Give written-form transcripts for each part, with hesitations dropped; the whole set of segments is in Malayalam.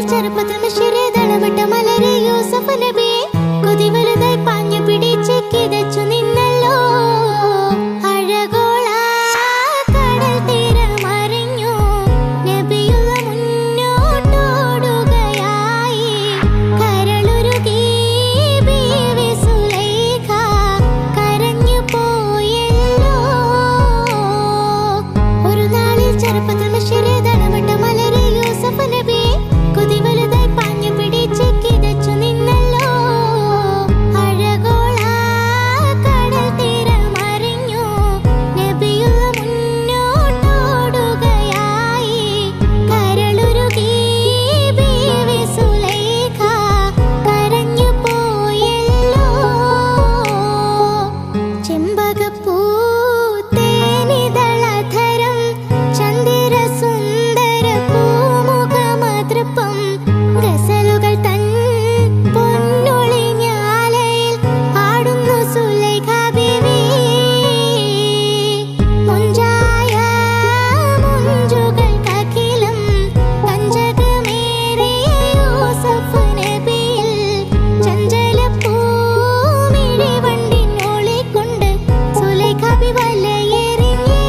ചെറുപ്പത്തിൽ മിശ്രെ തളവിട്ട മലരെ യൂസഫ് നബി കൊതി വലുതായി പാഞ്ഞു പിടിച്ച് കിതച്ചു നിന്നല്ലോ അഴകോള കടൽ തീരമറിഞ്ഞു നബിയുള്ള മുന്നോട്ടോടുകയായി കരളുരുകി ബീവി സുലൈഖ കരഞ്ഞു പോയല്ലോ ഒരു നാളിൽ ചെറുപ്പത്തിൽ മിശ്രെ തളവിട്ട മലരെ യൂസഫ് നബി കൊതി വലുതായി പാഞ്ഞു പിടിച്ച് കിതച്ചു നിന്നല്ലോ അഴകോള കടൽ തീരമറിഞ്ഞു നബിയുള്ള മുന്നോട്ടോടുകയായി കരളുരുകി ബീവി സുലൈഖ കരഞ്ഞു പോയല്ലോ ചെമ്പകപ്പൂ തേനിതളധരം ചന്ദിര സുന്ദര പൂമുഖമതൃപ്പം ഗസലുകൾ തൻ പൊന്നൊളിഞ്ഞാലയിൽ പാടുന്നു സുലൈഖ ബീവി മുഞ്ചായ മുഞ്ചുകൾക്കഖിലം കഞ്ചകമേറിയ യൂസഫ് നബിയിൽ ചഞ്ചലപ്പൂമിഴിവണ്ടിനോളിക്കൊണ്ട് സുലൈഖ ബി വലയെറിഞ്ഞേ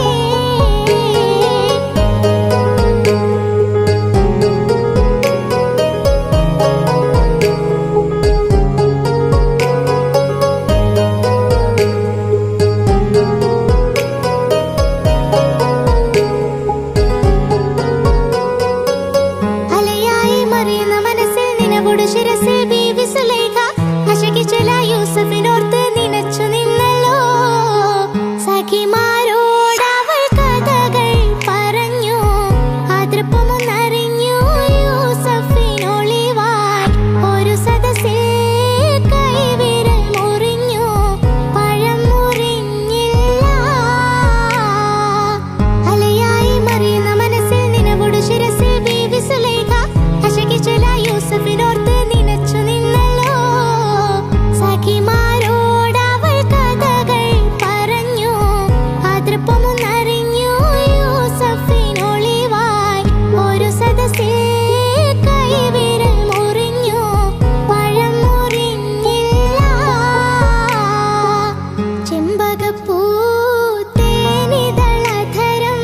അലയായി മറിയുന്ന മനസ്സിൽ നിലകൊടു ശിരസിൽ ബീവി സുലൈഖ അശകിച്ചല യൂസഫിനോർത്ത് നിനച്ചു നിന്നല്ലോ സഖിമാരോട് അവൾ കഥകൾ പറഞ്ഞു അതൃപ്പമൊന്നറിഞ്ഞു യൂസഫിനൊളിവായി ഒരു സദസ്സിൽ കൈവിരൽ മുറിഞ്ഞു പഴം മുറിഞ്ഞില്ല അലയായി മറിയുന്ന മനസ്സിൽ നിലകൊടു ശിരസിൽ ബീവി സുലൈഖ അശകിച്ചല യൂസഫിനോർത്ത് നിനച്ചു നിന്നല്ലോ സഖിമാരോട് അവൾ കഥകൾ പറഞ്ഞു അതൃപ്പമൊന്നറിഞ്ഞു യൂസഫിനൊളിവായി ഒരു സദസ്സിൽ കൈവിരൽ മുറിഞ്ഞു പഴം മുറിഞ്ഞില്ല ചെമ്പകപ്പൂ തേനിതളധരം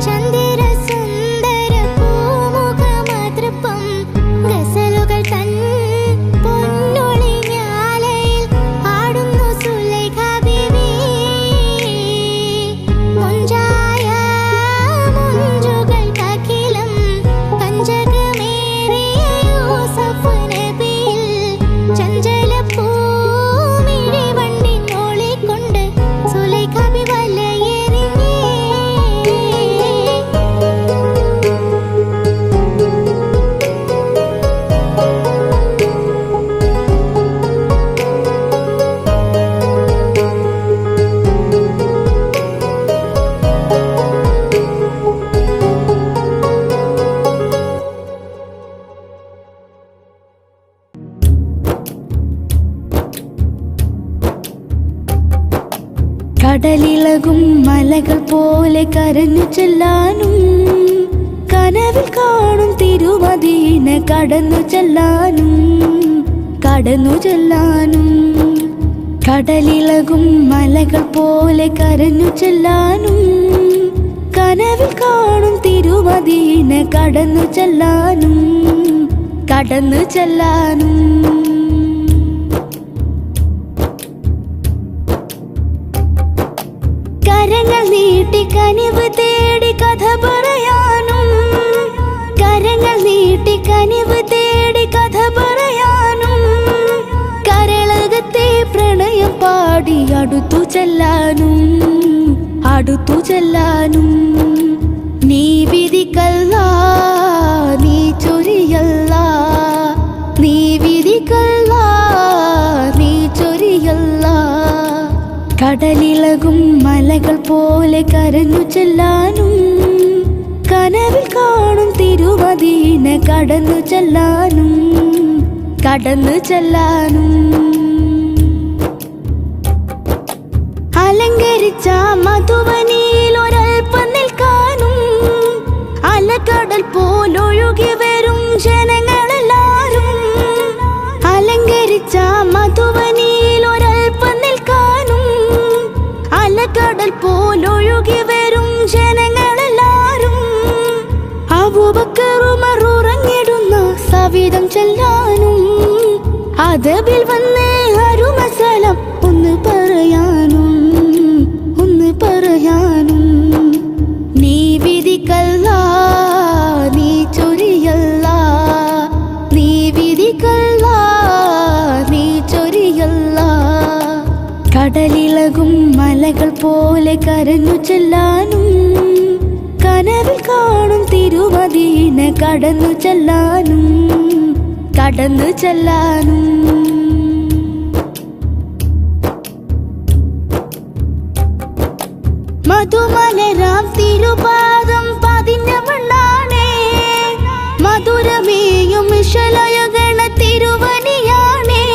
ചന്ദിര സുന്ദര പൂമുഖമതൃപ്പം ഗസലുകൾ തൻ പൊന്നൊളിഞ്ഞാലയിൽ പാടുന്നു സുലൈഖ ബീവി മുഞ്ചായ മുഞ്ചുകൾക്കഖിലം കഞ്ചകമേറിയ യൂസഫ് നബിയിൽ ചഞ്ചലപ്പൂമിഴിവണ്ടിനോളിക്കൊണ്ട് സുലൈഖ ബി വലയെറിഞ്ഞേ കടലിളകും മലകൾ പോലെ കരഞ്ഞു ചെല്ലാനും കനവിൽ കാണും തിരുമദീന കടന്നു ചെല്ലാനും കടലിളകും മലകൾ പോലെ കരഞ്ഞു ചെല്ലാനും കനവിൽ കാണും തിരുമദീന കടന്നു ചെല്ലാനും കരങ്ങൾ നീട്ടി കനിവ് തേടി കഥ പറയാനും കരങ്ങൾ നീട്ടി കനിവ് തേടി കഥ പറയാനും കരളകത്തെ പ്രണയം പാടി അടുത്തു ചെല്ലാനും നീ വിധിക്കല്ല നീ ചൊരിയല്ല നീ വിധിക്കല്ല നീ ചൊരിയല്ല കടലിളകും മലകൾ പോലെ കരഞ്ഞു ചെല്ലാനും കനവിൽ കാണും തിരുമദീന കടന്നു ചെല്ലാനും അലങ്കരിച്ച മധുവനിയിൽ ഒരൽപ്പം നിൽക്കാനും അലകടൽ പോലൊഴുകി വരും ജനങ്ങളെ സ്വാഗതം ചെല്ലാനും അതബിൽ വന്ന് അരുമസലം ഒന്ന് പറയാനും നീ വിധിക്കല്ല നീ ചൊരിയല്ല നീ വിധിക്കല്ല നീ ചൊരിയല്ല കടലിളകും മലകൾ പോലെ കരഞ്ഞു ചെല്ലാനും കനവിൽ കാണും തിരുമദീന കടന്നു ചെല്ലാനും മധുമലരാം തിരുപാദം പതിഞ്ഞവണ്ണാണേ മധുരമേയും വിശലയഗണ തിരുവനിയാണേ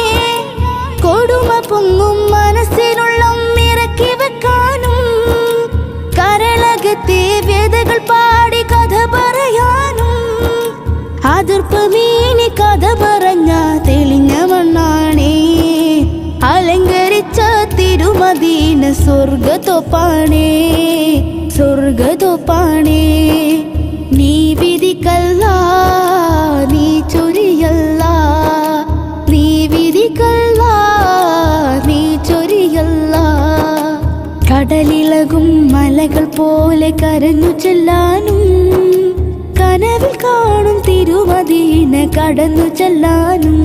കൊടുമ പൊങ്ങും മനസ്സിനുള്ള ഇറക്കി വെക്കാനും കരളകത്തെ വേദകൾ പാടി കഥ പറയാനും അതിർപ്പമീനി കഥ പറഞ്ഞ തെളിഞ്ഞവണ്ണാണേ അലങ്കരിച്ച തിരുമദീന സ്വർഗത്തോപ്പാണേ നീ വിധിക്കല്ല നീ ചൊരിയല്ല നീ വിധിക്കല്ല നീ ചൊരിയല്ല കടലിളകും മലകൾ പോലെ കരഞ്ഞു ചെല്ലാനും കനവിൽ കാണും തിരുമദീന കടന്നു ചെല്ലാനും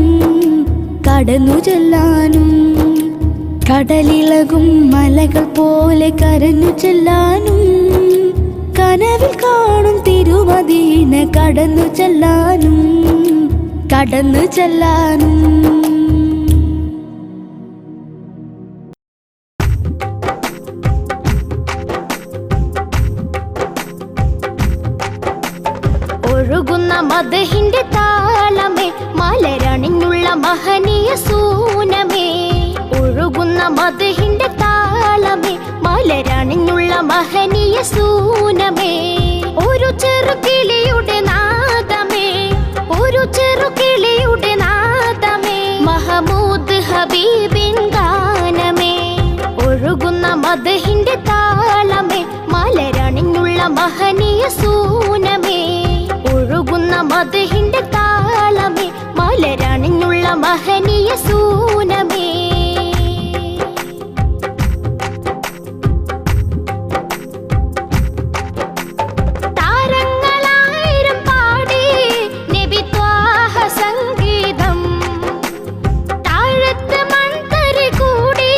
കടലിളകും മലകൾ പോലെ കരഞ്ഞു ചെല്ലാനും കനവിൽ കാണും തിരുമദീന കടന്നു ചെല്ലാനും ഒഴുകുന്ന മദഹിന്റെ താളമേ മലരണിഞ്ഞുള്ള മഹനീയ സൂനമേ ഒഴുകുന്ന മദഹിന്റെ താളമേ മലരണിഞ്ഞുള്ള മഹനീയ സൂനമേ ഒരു ചെറുകിളിയുടെ നാദമേ മഹമൂദ് ഹബീബിൻ ഗാനമേ ഒഴുകുന്ന മദഹിന്റെ താളമേ മലരണിഞ്ഞുള്ള മഹനീയ സൂനമേ ഒഴുകുന്ന മദഹിന്റെ താളമേ മലരണിഞ്ഞുള്ള മഹനീയ സൂനമേ താരങ്ങളായിരം പാടി നബി ത്വാഹ സംഗീതം താഴത്ത് മൺതരി കൂടി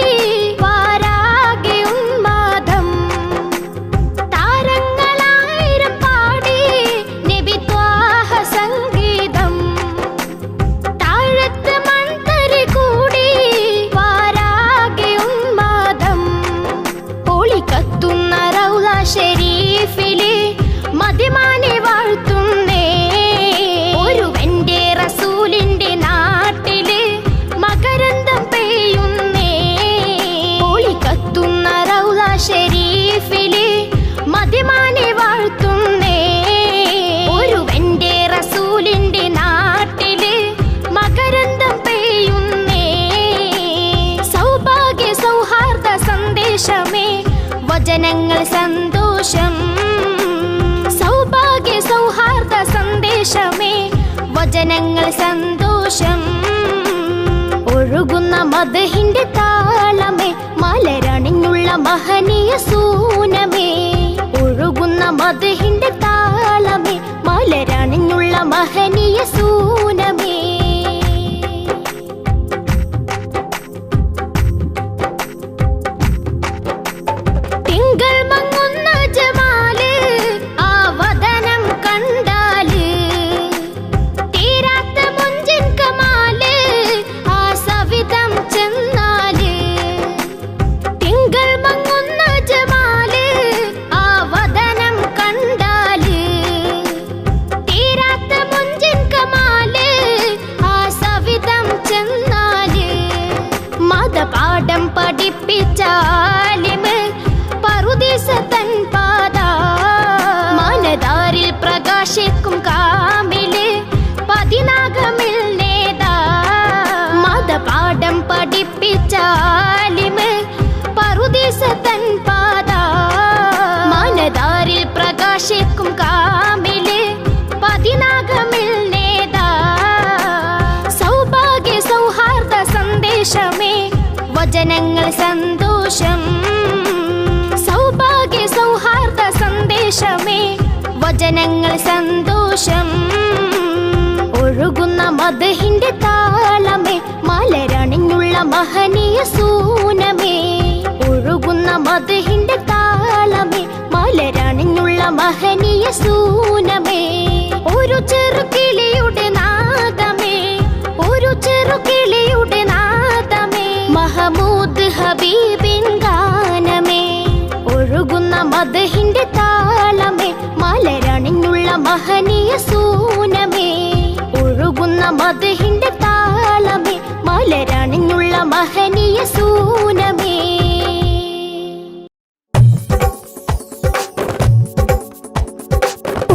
വാരാകെ ഉന്മാദം താരങ്ങളായിരം പാടി നബി ത്വാഹ സംഗീതം താഴത്ത് മൺതരി കൂടി വാരാകെ ഉന്മാദം ഒളിക്കത്തുന്ന റൗള ശരീഫിലെ മദിമാനെ വാഴ്ത്തുന്നേ ഒരുവന്റെ റസൂലിന്റെ നാട്ടില് മകരന്തം പെയ്യുന്നേ ഒളിക്കത്തുന്ന റൗള ശരീഫിലെ മദിമാനെ വാഴ്ത്തുന്നേ ഒരുവന്റെ റസൂലിന്റെ നാട്ടില് മകരന്തം പെയ്യുന്നേ സൗഭാഗ്യ സൗഹാർദ്ദ സന്ദേശമേ വചനങ്ങൾ സന്തോഷം സൗഭാഗ്യ സൗഹാർദ്ദ സന്ദേശമേ വചനങ്ങൾ സന്തോഷം ഒഴുകുന്ന മദഹിന്റെ താളമേ മലരണിഞ്ഞുള്ള മഹനീയ സൂനമേ ഒഴുകുന്ന മദഹിന്റെ താളമേ മലരണിഞ്ഞുള്ള മഹനീയ സൂനമേ തിങ്കൾ മങ്ങുന്ന ജമാല് ആ വദനം കണ്ടാല് തീരാത്ത മുഞ്ചിൻ കമാല് ആ സവിധം ചെന്നാല് തിങ്കൾ മങ്ങുന്ന ജമാല് ആ വദനം കണ്ടാല് തീരാത്ത മുഞ്ചിൻ ജനങ്ങൾ സന്തോഷം. ഒഴുകുന്ന മദ്ഹിന്റെ താളമേ മലരണിഞ്ഞുള്ള മഹനീയ സൂനമേ. ഒഴുകുന്ന മദ്ഹിന്റെ താളമേ മലരണിഞ്ഞുള്ള മഹനീയ സൂനമേ. ഒരു ചെറുകിളിയുടെ നാദമേ, ഒരു ചെറുകിളിയുടെ നാദമേ, മഹമൂദ് ഹബീബിൻ ഗാനമേ. ഒഴുകുന്ന മദ്ഹിന്റെ താളമേ മലരണിഞ്ഞുള്ള മഹനീയ സൂനമേ. ഒഴുകുന്ന മദ്ഹിന്റെ താളമേ മലരണിഞ്ഞുള്ള മഹനീയ സൂനമേ.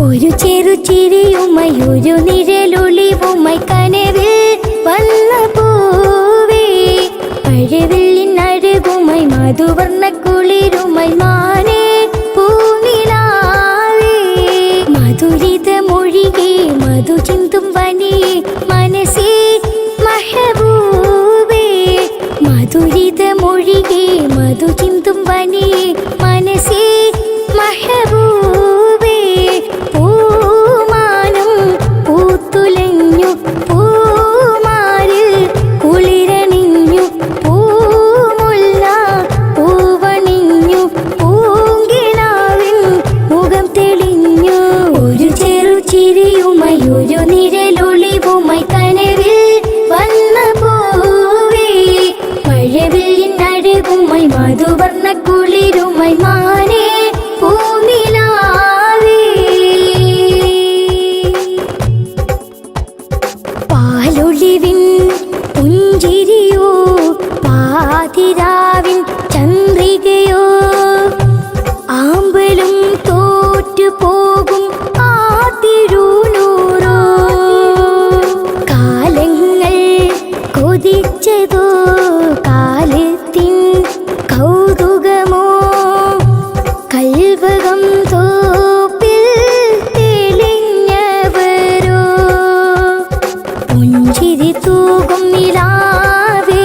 ഒരു ചെറു ചിരിയുമായി ഒരു നിഴലൊളിവുമായി കനവിൽ വന്ന പൂവേ. മഴവില്ലിൻ അഴകുമായി മധുവർണ്ണ കുളിരുമായി മാനേ പൂനിലാവേ. മധുരിതമൊഴികെ മധു ചിന്തും വനിയെ മനസ്സേ മഹബൂബേ. മധുരിതമൊഴികെ മധു ചിന്തും വനിയെ മനസ്സേ മഹബൂബേ. പൂമാനം പൂത്തുലഞ്ഞു പൂമാരിൽ കുളിരണിഞ്ഞു പൂമുല്ല പൂവണിഞ്ഞു പൂങ്കിനാവിൻ മുഖം തെളിഞ്ഞു. ഒരു ചെറു ചിരിയുമായി ഒരു നിഴലൊളിവുമായി കനവിൽ വന്ന പൂവേ. മഴവില്ലിൻ അഴകുമായി മധുവർണ്ണ കുളിരുമായി മാനേ പൂനിലാവേ. പാലൊളിവിൻ പുഞ്ചിരിയോ പാതിരാവിൻ ചന്ദ്രികയോ. ആമ്പലും തോറ്റുപോകും ആ തിരുനൂറോ. കാലങ്ങൾ കൊതിച്ചതോ കാലത്തിൻ കൗതുകമോ. കൽവകം തോപ്പിൽ തെളിഞ്ഞവരോ. പുഞ്ചിരി തൂകും നിലാവേ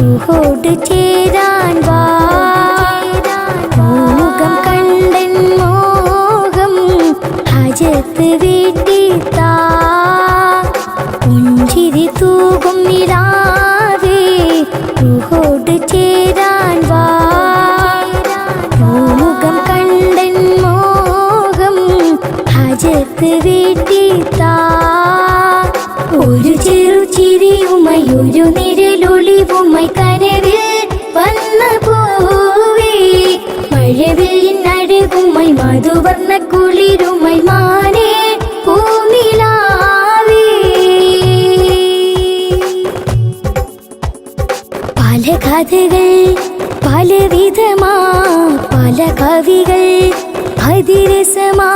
ഊഹോട് ചേരാൻ വാ. മുഖം കണ്ടൻ മോഹം ഹജത്ത് വീട്ടിത്താ. പുഞ്ചിരി തൂകും നിലാവേ ഊഹോട് ചേരാൻ വാ. മുഖം കണ്ടൻ മോഹം ഹജത്ത് വീട്ടിത്താ. ഒരു ചെറു ചിരിയുമായി ഒരു നിഴലൊളിവുമായി കനവിൽ വന്ന പൂവേ. മഴവില്ലിൻ അഴകുമായി മധുവർണ്ണ കുളിരുമായി മാനേ പൂനിലാവേ. പല കഥകൾ പലവിധമാ പല കവികൾ അതിരസമാ.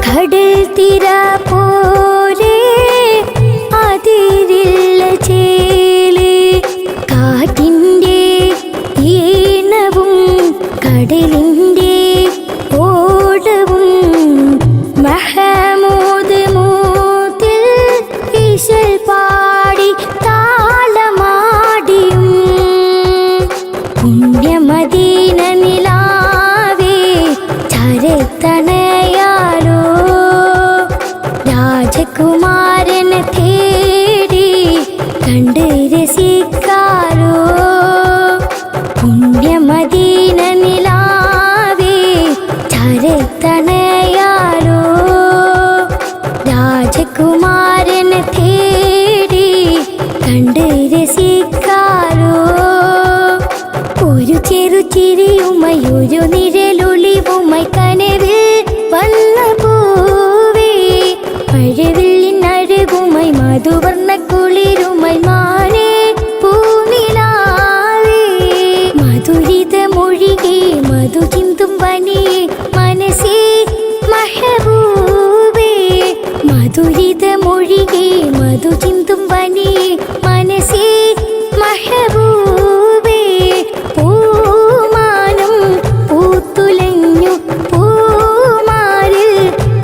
കടൽ തിര പോലെ അതിരില്ല ചേലേ. കാറ്റിൻ്റെ ഈണവും കടലിൻ്റെ ഓടവും മഹമൂദ് മൂത്തിൽ ഈശൽ പാടി താളമാടിയും. പുണ്യമദീന നിലാവേ ചരത്തണയാലോ. രാജകുമാരനെ തേടി കണ്ട് രസിക്കാലോ. പുണ്യമദീന നിലാവേ ചരത്തണയാലോ. രാജകുമാരനെ തേടി കണ്ട് രസിക്കാലോ. ഒരു ചെറു ചിരിയുമായി ഒരു നിഴലൊളിവുമായി കനവിൽ വന്ന പൂവേ. മഴവില്ലിൻ അഴകുമായി മധുവർണ്ണ കുളിരുമായി മാനേ പൂനിലാവേ. മധുരിതമൊഴികെ മധു ചിന്തും വനിയെ മനസ്സേ മഹബൂബേ. മധുരിതമൊഴികെ മധു ചിന്തും വനിയെ മനസ്സേ മഹബൂബേ. പൂമാനം പൂത്തുലഞ്ഞു പൂമാരിൽ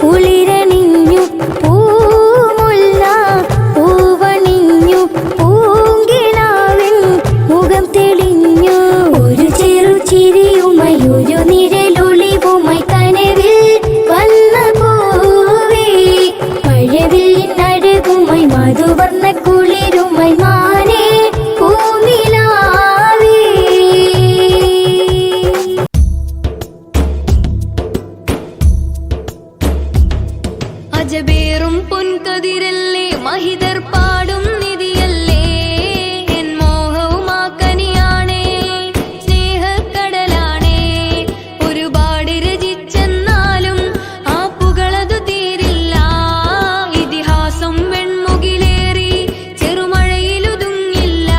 കുളിരണിഞ്ഞു പൂമുല്ല പൂവണിഞ്ഞു പൂങ്കിനാവിൻ മുഖം തെളിഞ്ഞു. ഒരു ചെറു ചിരിയുമായി ഒരു നിഴലൊളിവുമായി കനവിൽ വന്ന പൊൻകതിരല്ലേ മഹിതർ പാടും നിധിയല്ലേ എൻ മോഹവുമാക്കനിയാണേ സ്നേഹക്കടലാണേ ഒരുപാട് രചിച്ചെന്നാലും ആ പുകളതു തീരില്ല ഇതിഹാസം വെൺമുകിലേറി ചെറുമഴയിലുതുങ്ങില്ല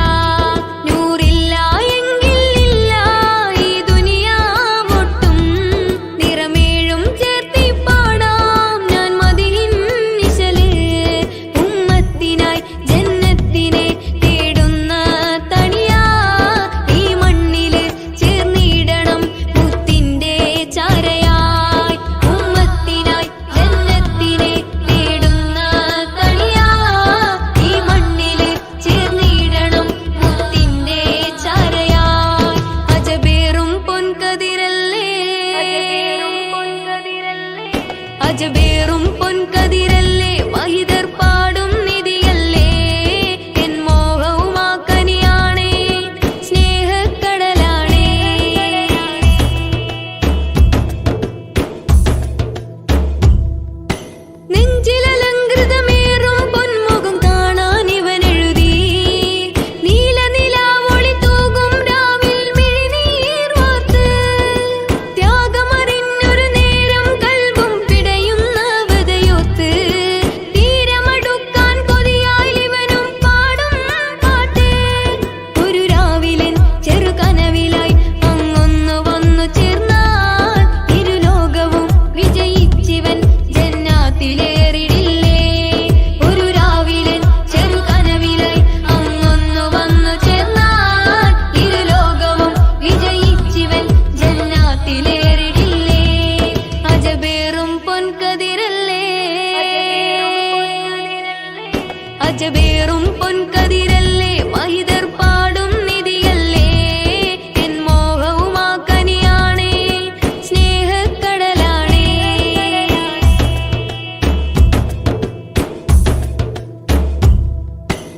നൂറില്ല എങ്കിൽ ഇല്ല ഈ ദുനിയാവൊട്ടും നിറമേഴും ചേർത്തി പാടാം ഞാൻ മദിഹിൻ നിശല് ഉമ്മത്തിനായി ജന്നത്തിനെ തേടുന്ന തണിയാ ഈ മണ്ണില് ചേർന്നിടണം മുത്തിന്റെ ചാരയായി ഉമ്മത്തിനായി ജന്നത്തിനെ തേടുന്ന തണിയാ ഈ മണ്ണില് ചേർന്നിടണം മുത്തിന്റെ ചാരയായി അജബേറും പൊൻകതിരല്ലേ അജബേറും പൊൻകതിരല്ലേ മഹിതർ പാടും നിധിയല്ലേ എൻ മോഹവുമാക്കനിയാണേ സ്നേഹക്കടലാണേ നെഞ്ചിലലങ്കൃതമേറും പൊന്മുഖം കാണാൻ ഇവനെഴുതി നീലനിലാവൊളി തൂകും രാവിൽ മിഴിനീർ വാർത്ത് ത്യാഗമറിഞ്ഞൊരു നേരം കൽബും പിടയുന്ന വതയൊത്ത് തീരമടുക്കാൻ കൊതിയായി ഇവനും പാടും പാട്ട് ഒരു രാവിലൻ ചെറുകനവിലായി അങ്ങൊന്നു വന്നു ചേർന്നാൽ ഇരുലോകവും വിജയിച്ചിവൻ ജന്നാത്തിലേറിടില്ലേ ഒരു രാവിലൻ ചെറുകനവിലായി അങ്ങൊന്നു വന്നു ചേർന്നാൽ ഇരുലോകവും വിജയിച്ചിവൻ ജന്നാത്തിലേറിടില്ലേ അജബേറും പൊൻകതിരല്ലേ അജബേറും പൊൻകതിരല്ലേ മഹിതർ പാടും നിധിയല്ലേ എൻ മോഹവുമാക്കനിയാണേ സ്നേഹക്കടലാണേ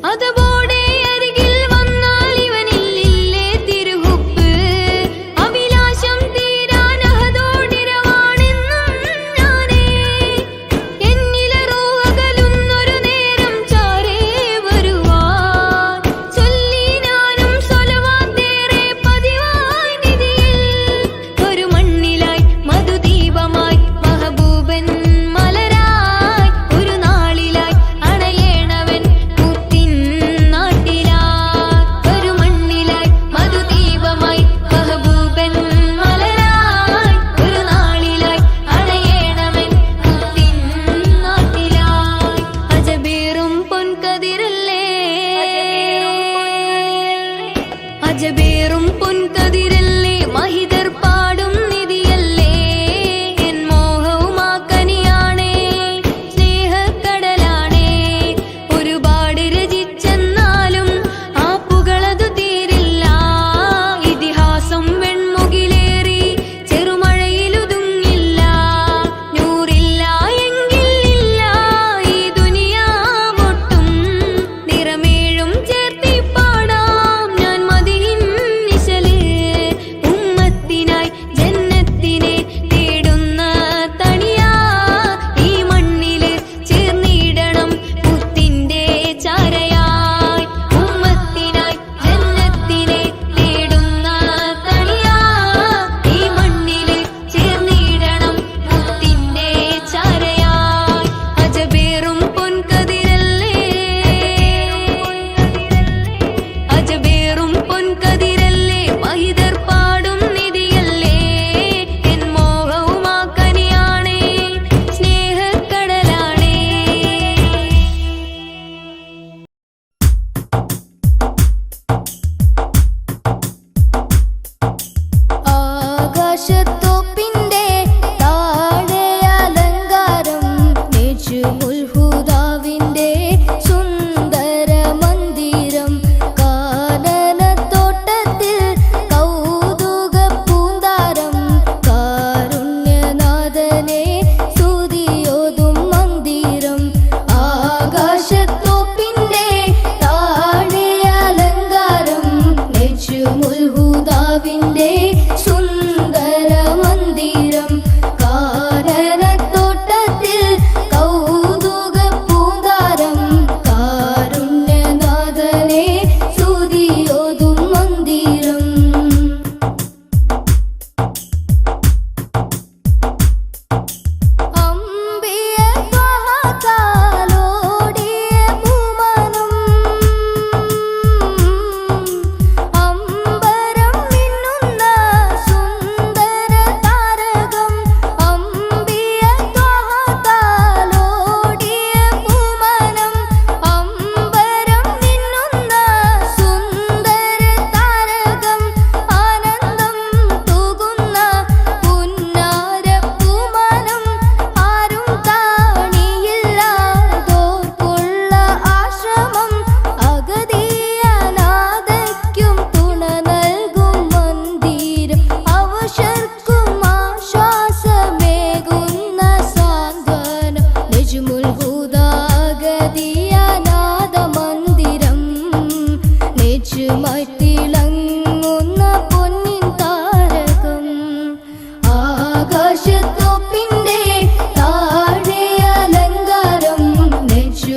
അതുപോലെ അരികിൽ വന്നാൽ ഇവനില്ലേ തിരുഹുപ്പ് അഭിലാഷം തീരാൻ അഹദോടിരവാണെന്നും ഞാനേ എന്നിലെ റൂഹകലുന്നൊരു നേരം ചാരേ വരുവാൻ ചൊല്ലി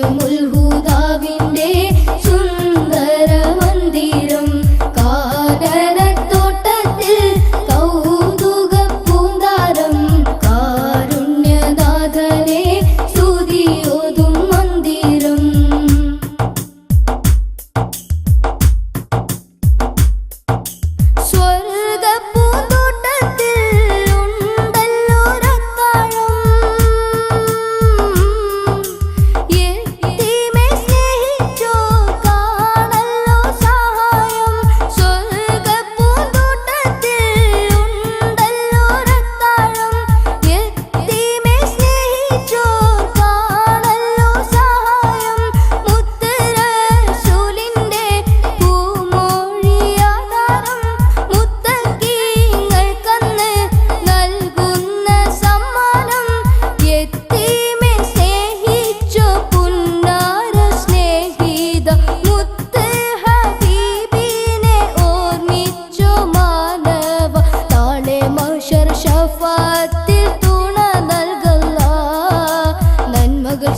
നജ്മുൽ ഹുദാവിന്റെ സുന്ദര മന്ദിരം കാനനത്തോട്ടത്തിൽ കൗതുക പൂന്താരം കാരുണ്യനാഥനെ സ്തുതിയോതും മന്ദിരം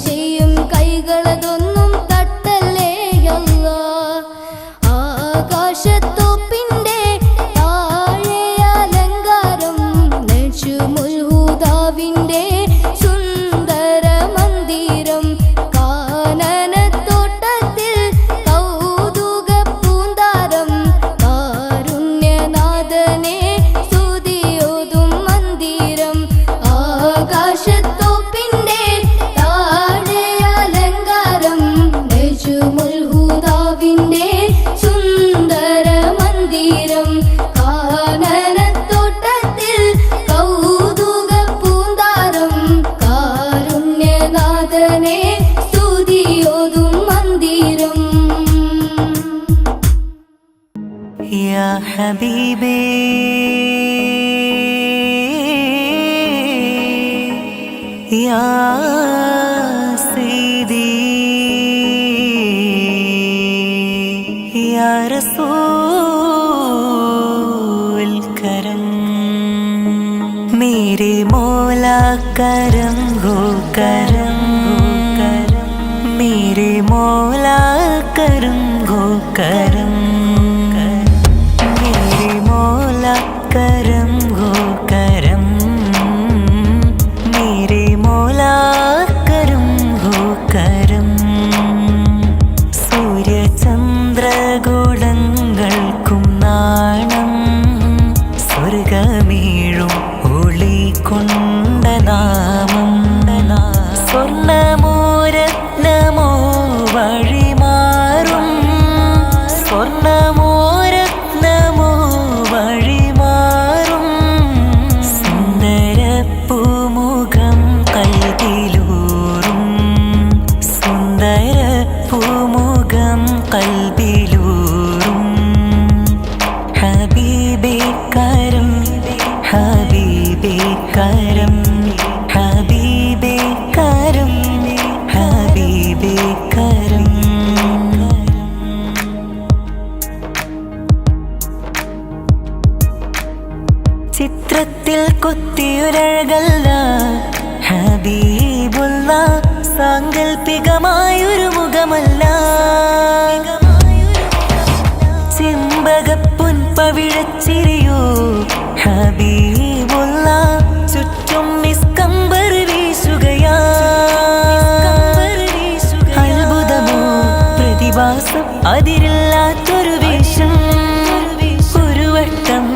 ചെയ്യും കൈകളതൊന്നും തട്ടല്ലേ അല്ലാ ആകാശത്തോപ്പിന്റെ താഴെ അലങ്കാരം നജ്മുൽ ഹുദാവിന്റെ സുന്ദര മന്ദിരം കാനനത്തോട്ടത്തിൽ കൗതുക പൂന്താരം കാരുണ്യനാഥനെ സ്തുതിയോതും മന്ദിരം ആകാശത്തോപ്പിന്റെ നജ്മുൽ ഹുദാവിന്റെ സുന്ദര മന്ദിരം കാനനത്തോട്ടത്തിൽ കൗതുക പൂന്താരം കാരുണ്യനാഥനെ സ്തുതിയോതും മന്ദിരം യാ ഹബീബേ യാ സയ്യിദി या रसूल करम मेरे मौला करम हो करम मेरे मौला करम हो करम मेरे मौला करम हो करम मेरे मौला करम हो करम ഗുണങ്ങൾക്കും നാണം സ്വർഗമീഴും ഒളി കൊണ്ട നാമം സ്വർണ്ണമോരത്നമോ വഴിമാറും സ്വർണ്ണമോരത്നമോ വഴിമാറും സുന്ദര പൂമുഖം കൽബിലൂറും സുന്ദര പൂമുഖം കൽബിലൂറും ഹബീബേ കരം ഹബീബേ കരം ഹബീബേ കരം ഹബീബേ കരം ചിത്രത്തിൽ കൊത്തിയൊരഴകല്ല ഹബീബുള്ള സാങ്കൽപ്പികമായൊരു മുഖമല്ല ചെമ്പകപ്പൊൻ പവിഴച്ചിരിയോ ഹബീബുള്ള ചുറ്റും നിസ്കമ്പർ വീശുകയാ അത്ഭുതമോ പ്രതിഭാസം അതിരില്ലാത്തൊരു വേഷം ഒരു വട്ടം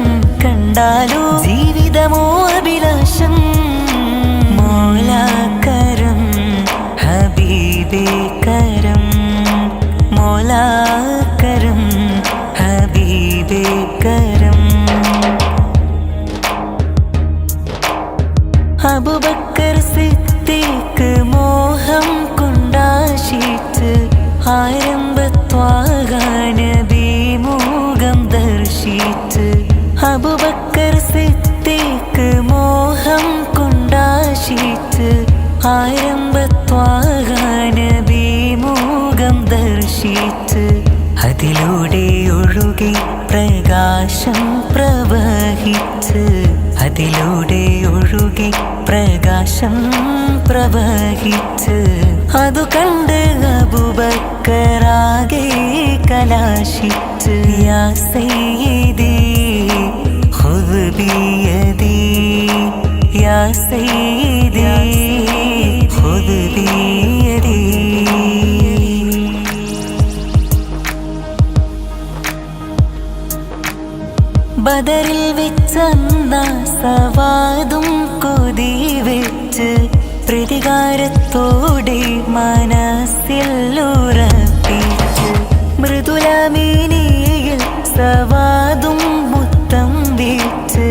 കണ്ടാലോ ജീവിതമോ അഭിലാഷം മോലാകരം ഹബീബേ കരം മോലാകരം ഹബീബേ കരം അബൂബക്കർ സിദ്ദീഖ് മോഹം കൊണ്ടാശിച്ച് ആരംഭത്വാഗ നബി മുഖം ദർശിച്ച് അബൂബക്കർ സിദ്ദീഖ് മോഹം കൊണ്ടാശിച്ച് ആരംഭത്വാഗ നബി മുഖം ദർശിച്ച് അതിലൂടെ ഒഴുകി പ്രകാശം പ്രവഹിച്ച് അതിലൂടെ ഒഴുകി പ്രകാശം പ്രവഹിച്ച് അതു കണ്ട് അബൂബക്കറാകെ കലാശിച്ച് യാ സയ്യിദി ഖുദ് ബിയദി യാ സയ്യിദി ഖുദ് ബിയദി. ബദറിൽ വെച്ചന്ന സവാദും കൊതി വെച്ച് പ്രതികാരത്തോടെ മനസ്സിൽ ഉറപ്പിച്ച് മൃദുലമേനിയിൽ സവാദും മുത്തം വെച്ച്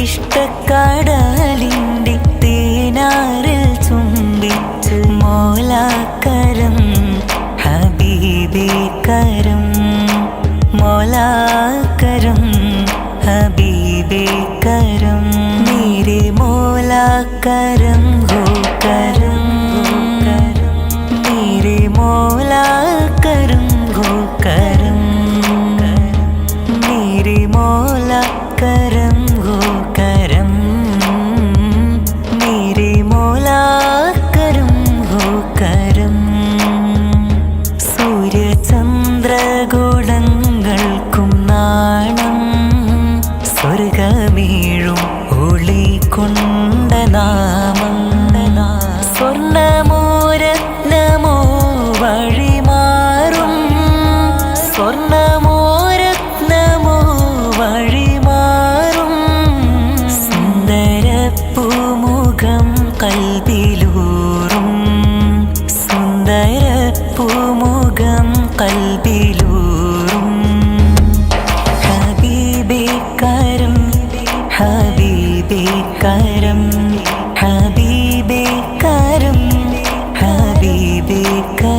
ഇഷ്ടക്കടലിൻ്റെ തേനാറിൽ ചുംബിച്ച് മോലാക്കരം ഹബീബേ കരം മോലാക്കരം हबीबे करम मेरे मौला करम हो करम मेरे मौला करम हो करम मेरे मौला करम हो करम मेरे मौला करम हो करम. സൂര്യചന്ദ്രഗോളങ്ങൾക്കും നാണം സ്വർഗമേഴും ഒളി കൊണ്ട നാമം സ്വർണ്ണമോരത്നമോ വഴിമാറും സ്വർണ്ണമോരത്നമോ വഴിമാറും സുന്ദരപ്പൂമുഖം കൽബിലൂറും സുന്ദരപ്പൂമുഖം കൽബിലൂറും ഹബീബേ കരം ഹബീബേ കരം ഹബീബേ കരം ഹബീബേ കരം.